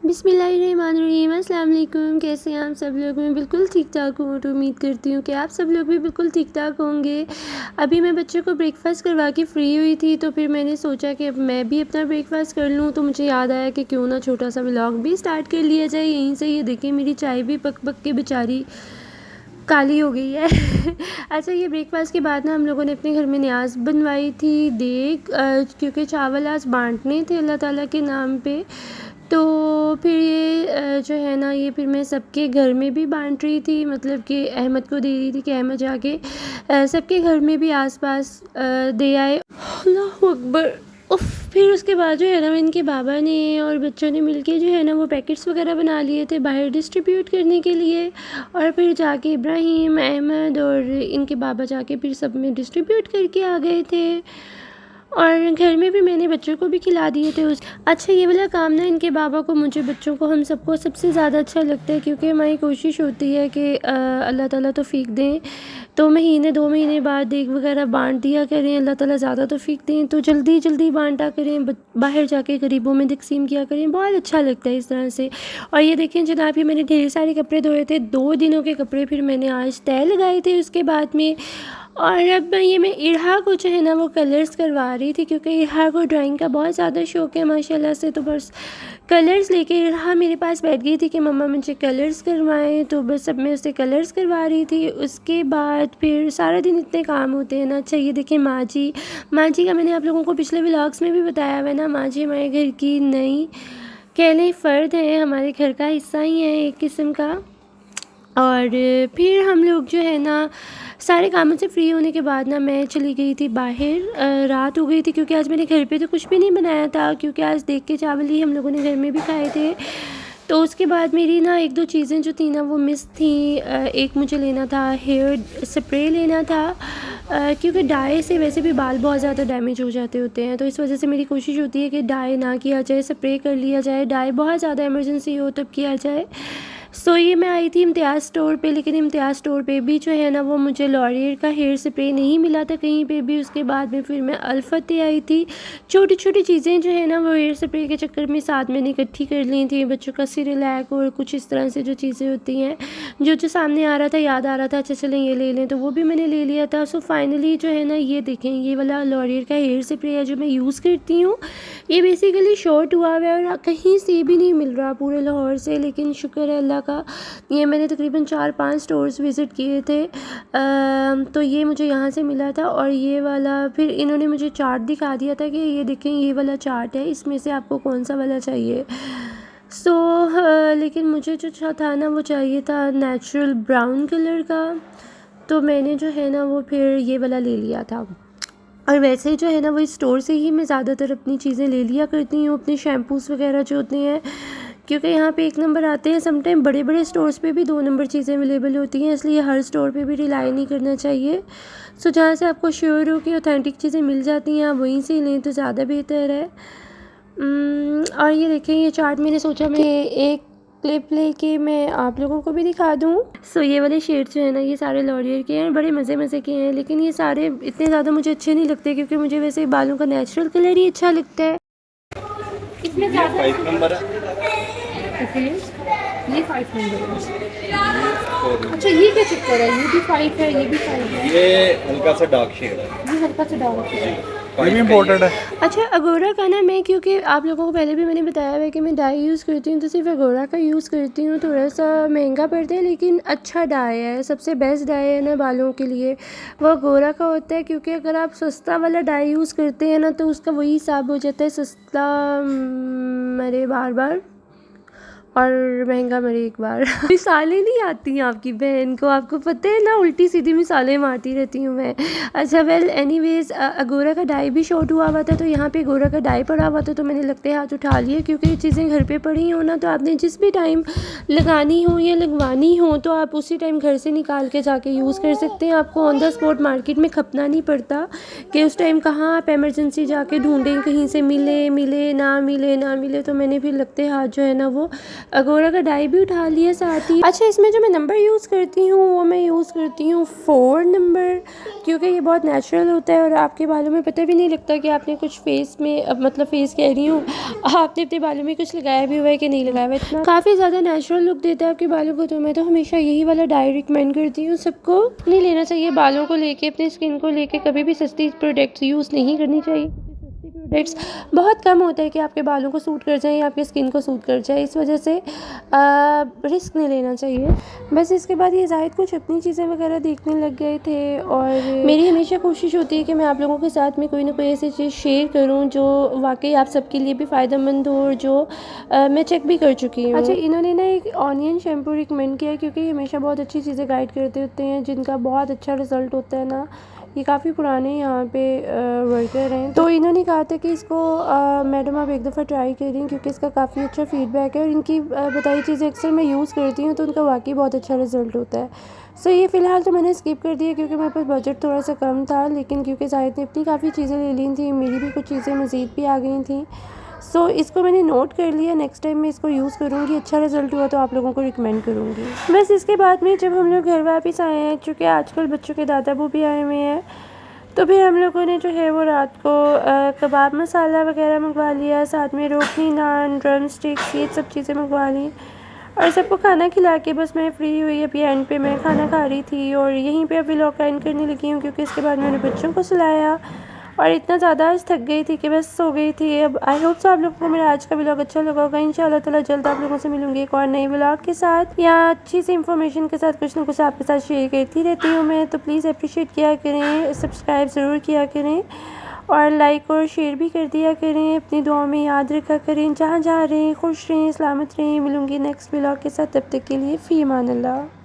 बिस्मिल्लाहिर्रहमानिर्रहीम। अस्सलाम वालेकुम। कैसे हैं आप सब लोग? मैं बिल्कुल ठीक ठाक हूँ तो उम्मीद करती हूँ कि आप सब लोग भी बिल्कुल ठीक ठाक होंगे। अभी मैं बच्चों को ब्रेकफ़ास्ट करवा के फ़्री हुई थी तो फिर मैंने सोचा कि अब मैं भी अपना ब्रेकफ़ास्ट कर लूँ, तो मुझे याद आया कि क्यों ना छोटा सा व्लॉग भी स्टार्ट कर लिया जाए यहीं से। ये देखिए मेरी चाय भी पक पक के बेचारी काली हो गई है। अच्छा, ये ब्रेकफ़ास्ट के बाद ना हम लोगों ने अपने घर में न्याज़ बनवाई थी देग, क्योंकि चावल आज बांटने थे अल्लाह ताला के नाम पे। तो फिर ये जो है ना, ये फिर मैं सबके घर में भी बांट रही थी, मतलब कि अहमद को दे रही थी कि अहमद जाके सबके घर में भी आसपास दे आए। अल्लाह अकबर। उफ़। फिर उसके बाद जो है ना, इनके बाबा ने और बच्चों ने मिलके जो है ना वो पैकेट्स वगैरह बना लिए थे बाहर डिस्ट्रीब्यूट करने के लिए। और फिर जाके इब्राहिम, अहमद और इनके बाबा जाके फिर सब में डिस्ट्रीब्यूट करके आ गए थे। और घर में भी मैंने बच्चों को भी खिला दिए थे उस। अच्छा, ये वाला काम ना इनके बाबा को, मुझे, बच्चों को, हम सबको सबसे ज़्यादा अच्छा लगता है, क्योंकि हमारी कोशिश होती है कि अल्लाह ताला तौफीक दें तो महीने 2 महीने बाद देग वगैरह बांट दिया करें। अल्लाह ताला ज़्यादा तौफीक दें तो जल्दी जल्दी बांटा करें, बाहर जाके गरीबों में तकसीम किया करें। बहुत अच्छा लगता है इस तरह से। और ये देखें जनाब, ये मैंने ढेर सारे कपड़े धोए थे, 2 दिनों के कपड़े फिर मैंने आज तय लगाए थे उसके बाद में। और अब ये मैं इरहा को जो है ना वो कलर्स करवा रही थी, क्योंकि इरहा को ड्राइंग का बहुत ज़्यादा शौक़ है माशाल्लाह से। तो बस कलर्स लेके इरहा मेरे पास बैठ गई थी कि मम्मा मुझे कलर्स करवाएं, तो बस अब मैं उससे कलर्स करवा रही थी। उसके बाद फिर सारा दिन इतने काम होते हैं ना। अच्छा, ये देखिए माँ जी का मैंने आप लोगों को पिछले व्लॉग्स में भी बताया हुआ है ना। माँ जी हमारे घर की नई कह लें फ़र्द है, हमारे घर का हिस्सा ही है एक किस्म का। और फिर हम लोग जो है ना सारे कामों से फ्री होने के बाद ना मैं चली गई थी बाहर। रात हो गई थी क्योंकि आज मैंने घर पे तो कुछ भी नहीं बनाया था, क्योंकि आज देख के चावल ही हम लोगों ने घर में भी खाए थे। तो उसके बाद मेरी ना 1-2 चीज़ें जो थी ना वो मिस थी। एक मुझे लेना था हेयर स्प्रे लेना था, क्योंकि डाई से वैसे भी बाल बहुत ज़्यादा डैमेज हो जाते होते हैं, तो इस वजह से मेरी कोशिश होती है कि डाई ना किया जाए, स्प्रे कर लिया जाए। डाई बहुत ज़्यादा इमरजेंसी हो तब किया जाए। सो ये मैं आई थी इम्तियाज़ स्टोर पे, लेकिन इम्तियाज़ स्टोर पे भी जो है ना वो मुझे लॉरियल का हेयर स्प्रे नहीं मिला था कहीं पे भी। उसके बाद में फिर मैं अल्फते आई थी। छोटी छोटी चीज़ें जो है ना वो हेयर स्प्रे के चक्कर में साथ मैंने इकट्ठी कर ली थी। बच्चों का सिरेलैक और कुछ इस तरह से जो चीज़ें होती हैं, जो सामने आ रहा था, याद आ रहा था, अच्छा चलें ये ले लें, तो वो भी मैंने ले लिया था। सो फाइनली जो है ना ये देखें, ये वाला लॉरियल का हेयर स्प्रे है जो मैं यूज़ करती हूँ। ये बेसिकली शॉर्ट हुआ हुआ है और कहीं से भी नहीं मिल रहा पूरे लाहौर से, लेकिन शुक्र है अल्लाह का, ये मैंने तकरीबन 4-5 स्टोर्स विज़िट किए थे। तो ये मुझे यहाँ से मिला था। और ये वाला फिर इन्होंने मुझे चार्ट दिखा दिया था कि ये देखें ये वाला चार्ट है, इसमें से आपको कौन सा वाला चाहिए। लेकिन मुझे जो था ना वो चाहिए था नेचुरल ब्राउन कलर का, तो मैंने जो है ना वो फिर ये वाला ले लिया था। और वैसे ही जो है ना वो इस स्टोर से ही मैं ज़्यादातर अपनी चीज़ें ले लिया करती हूँ, अपने शैम्पूस वगैरह जो होते हैं, क्योंकि यहाँ पे 1 नंबर आते हैं। समटाइम बड़े बड़े स्टोर्स पे भी 2 नंबर चीज़ें अवेलेबल होती हैं, इसलिए हर स्टोर पे भी रिलाई नहीं करना चाहिए। सो जहाँ से आपको श्योर हो कि ऑथेंटिक चीज़ें मिल जाती हैं आप वहीं से लें तो ज़्यादा बेहतर है। और ये देखें ये चार्ट, मैंने सोचा मैं एक क्लिप लेके मैं आप लोगों को भी दिखा दूँ। सो ये वाले शेड्स जो है ना ये सारे लॉरियल के हैं, बड़े मज़े के हैं, लेकिन ये सारे इतने ज़्यादा मुझे अच्छे नहीं लगते, क्योंकि मुझे वैसे बालों का नेचुरल कलर ही अच्छा लगता है। इसमें 5 नंबर है, ये 5 नंबर है। अच्छा, ये क्या चक्कर है? ये भी 5 है, ये भी 5 है। ये हल्का सा डार्क शेड है, ये हल्का सा डार्क है, ये भी इम्पोर्टेड है। अच्छा, अगोरा का ना मैं, क्योंकि आप लोगों को पहले भी मैंने बताया हुआ है कि मैं डाई यूज़ करती हूँ, तो सिर्फ अगोरा का यूज़ करती हूँ। थोड़ा सा महंगा पड़ता है लेकिन अच्छा डाई है, सबसे बेस्ट डाई है ना बालों के लिए वो अगोरा का होता है। क्योंकि अगर आप सस्ता वाला डाई यूज़ करते हैं ना तो उसका वही हिसाब हो जाता है, सस्ता मरे बार बार और महंगा मरे एक बार। मिसालें नहीं आती हैं आपकी बहन को, आपको पता है ना, उल्टी सीधी मिसालें मारती रहती हूँ मैं। अच्छा वेल एनीवेज, अगोरा का डाई भी शॉर्ट हुआ था, तो यहाँ पे अगोरा का डाई पड़ा हुआ था, तो मैंने लगते हाथ उठा लिया, क्योंकि ये चीज़ें घर पे पड़ी हो ना तो आपने जिस भी टाइम लगानी हो या लगवानी हो तो आप उसी टाइम घर से निकाल के जाके यूज़ कर सकते हैं। आपको ऑन द स्पॉट मार्केट में खपना नहीं पड़ता कि उस टाइम कहाँ आप एमरजेंसी जाके ढूंढें, कहीं से मिले ना मिले। तो मैंने फिर लगते हाथ जो है ना वो अगोरा का डाई भी उठा लिया साथ ही। अच्छा, इसमें जो मैं नंबर यूज़ करती हूँ वो मैं यूज़ करती हूँ 4 नंबर, क्योंकि ये बहुत नेचुरल होता है और आपके बालों में पता भी नहीं लगता कि आपने कुछ फेस में, अब मतलब फेस कह रही हूँ, आपने अपने बालों में कुछ लगाया भी हुआ है कि नहीं लगाया हुआ है। इतना काफ़ी ज़्यादा नेचुरल लुक देता है आपके बालों को, तो मैं तो हमेशा यही वाला डाई रिकमेंड करती हूँ सबको। नहीं लेना चाहिए बालों को लेके, अपनी स्किन को लेके कभी भी सस्ती प्रोडक्ट्स यूज़ नहीं करनी चाहिए। सस्ती प्रोडक्ट्स बहुत कम होता है कि आपके बालों को सूट कर जाए या आपकी स्किन को सूट कर जाए, इस वजह से रिस्क नहीं लेना चाहिए। बस इसके बाद ये जाहिद कुछ अपनी चीज़ें वगैरह देखने लग गए थे और मेरी हमेशा कोशिश होती है कि मैं आप लोगों के साथ में कोई ना कोई ऐसी चीज़ शेयर करूं जो वाकई आप सबके लिए भी फ़ायदेमंद हो और जो मैं चेक भी कर चुकी हूँ। अच्छा, इन्होंने ना एक ऑनियन शैम्पू रिकमेंड किया क्योंकि ये हमेशा बहुत अच्छी चीज़ें गाइड करते होते हैं जिनका बहुत अच्छा रिज़ल्ट होता है ना। ये काफ़ी पुराने यहाँ पे वर्कर हैं, तो इन्होंने कहा था कि इसको मैडम आप एक दफ़ा ट्राई करें क्योंकि इसका काफ़ी अच्छा फीडबैक है और इनकी बताई चीज़ें अक्सर मैं यूज़ करती हूँ तो उनका वाकई बहुत अच्छा रिज़ल्ट होता है। सो ये फ़िलहाल तो मैंने स्किप कर दिया क्योंकि मेरे पास बजट थोड़ा सा कम था, लेकिन क्योंकि जाहिद ने अपनी काफ़ी चीज़ें ले ली थी, मेरी भी कुछ चीज़ें मज़ीद भी आ गई थी, सो इसको मैंने नोट कर लिया। नेक्स्ट टाइम मैं इसको यूज़ करूँगी, अच्छा रिज़ल्ट हुआ तो आप लोगों को रिकमेंड करूँगी। बस इसके बाद में जब हम लोग घर वापस आए हैं, चूँकि आजकल बच्चों के दादा वो भी आए हुए हैं, तो फिर हम लोगों ने जो है वो रात को कबाब मसाला वगैरह मंगवा लिया, साथ में रोटी, नान, ड्रम स्टिक्स, ये सब चीज़ें मंगवा ली और सबको खाना खिला के बस मैं फ्री हुई। अभी एंड पे मैं खाना खा रही थी और यहीं पे अभी व्लॉग एंड करने लगी हूँ क्योंकि इसके बाद मैंने बच्चों को सुलाया और इतना ज़्यादा आज थक गई थी कि बस सो गई थी। अब आई होप सो आप लोगों को मेरा आज का व्लॉग अच्छा लगा होगा। इंशाल्लाह ताला जल्द आप लोगों से मिलूंगी एक और नए व्लॉग के साथ या अच्छी सी इन्फॉर्मेशन के साथ, कुछ ना कुछ आपके साथ शेयर करती रहती हूँ मैं, तो प्लीज़ अप्रिशिएट किया करें, सब्सक्राइब ज़रूर किया करें और लाइक और शेयर भी कर दिया करें। अपनी दुआ में याद रखा करें, जहाँ जहाँ रहें खुश रहें, सलामत रहें। मिलूंगी नेक्स्ट व्लॉग के साथ, तब तक के लिए फ़ी अमान अल्लाह।